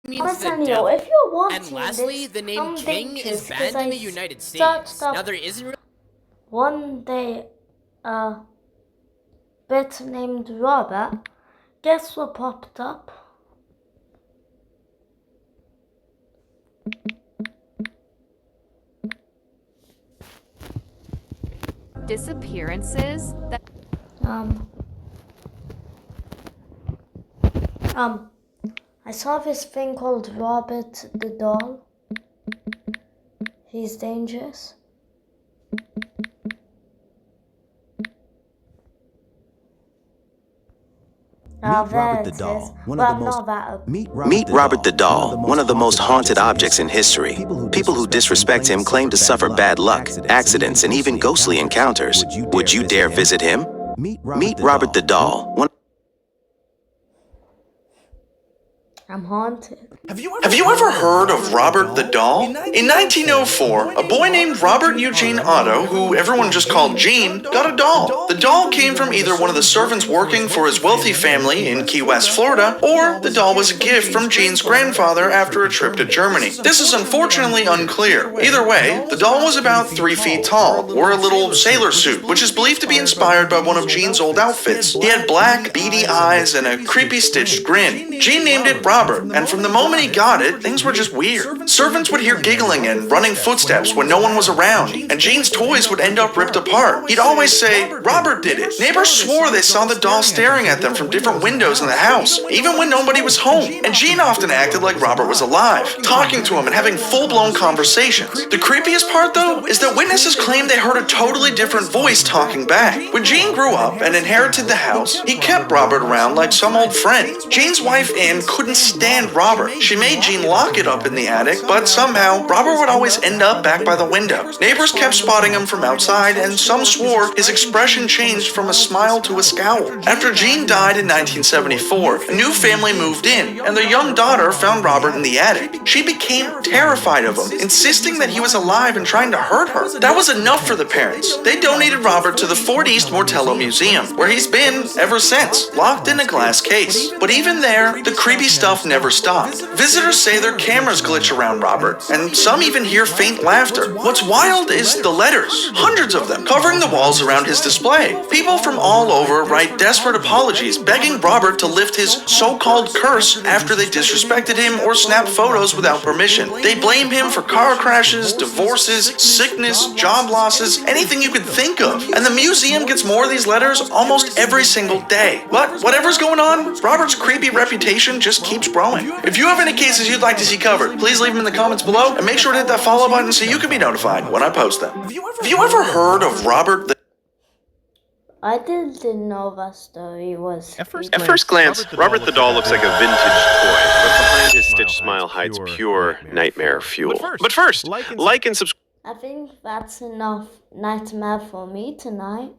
means the Nathaniel, devil. if you're watching And lastly, this, the name king is anxious 'cause banned in I the United searched States. up Now, there isn't really one day a bit named Robert. Guess what popped up? Disappearances that I saw this thing called Robert the Doll. He's dangerous. Meet There Robert the it is. Doll, one Well, of the most. not that. Meet Robert the Doll, one of the most haunted objects in history. People who disrespect him claim to suffer bad luck, accidents, and even ghostly encounters. Would you dare visit him? Meet Robert the Doll, one. I'm haunted. Have you ever heard of Robert the Doll? In 1904, a boy named Robert Eugene Otto, who everyone just called Gene, got a doll. The doll came from either one of the servants working for his wealthy family in Key West, Florida, or the doll was a gift from Gene's grandfather after a trip to Germany. This is unfortunately unclear. Either way, the doll was about 3 feet tall, wore a little sailor suit, which is believed to be inspired by one of Gene's old outfits. He had black, beady eyes and a creepy stitched grin. Gene named it Robert, and from the moment he got it, things were just weird. Servants would hear giggling and running footsteps when no one was around, and Gene's toys would end up ripped apart. He'd always say, "Robert did it." Neighbors swore they saw the doll staring at them from different windows in the house, even when nobody was home. And Gene often acted like Robert was alive, talking to him and having full-blown conversations. The creepiest part, though, is that witnesses claim they heard a totally different voice talking back. When Gene grew up and inherited the house, he kept Robert around like some old friend. Gene's wife, Ann, couldn't stand Robert. She made Gene lock it up in the attic, but somehow, Robert would always end up back by the window. Neighbors kept spotting him from outside, and some swore his expression changed from a smile to a scowl. After Gene died in 1974, a new family moved in, and their young daughter found Robert in the attic. She became terrified of him, insisting that he was alive and trying to hurt her. That was enough for the parents. They donated Robert to the Fort East Mortello Museum, where he's been ever since, locked in a glass case. But even there, the creepy stuff never stopped. Visitors say their cameras glitch around Robert, and some even hear faint laughter. What's wild is the letters, hundreds of them, covering the walls around his display. People from all over write desperate apologies, begging Robert to lift his so-called curse after they disrespected him or snapped photos without permission. They blame him for car crashes, divorces, sickness, job losses, anything you could think of. And the museum gets more of these letters almost every single day. But whatever's going on, Robert's creepy reputation just keeps growing. If you have any cases you'd like to see covered, please leave them in the comments below, and make sure to hit that follow button so you can be notified when I post them. Have you ever heard of Robert the... I didn't know that story was. At first glance, Robert the Doll looks like a vintage toy, but behind his stitched smile hides pure nightmare fuel. But first, like and subscribe. I think that's enough nightmare for me tonight.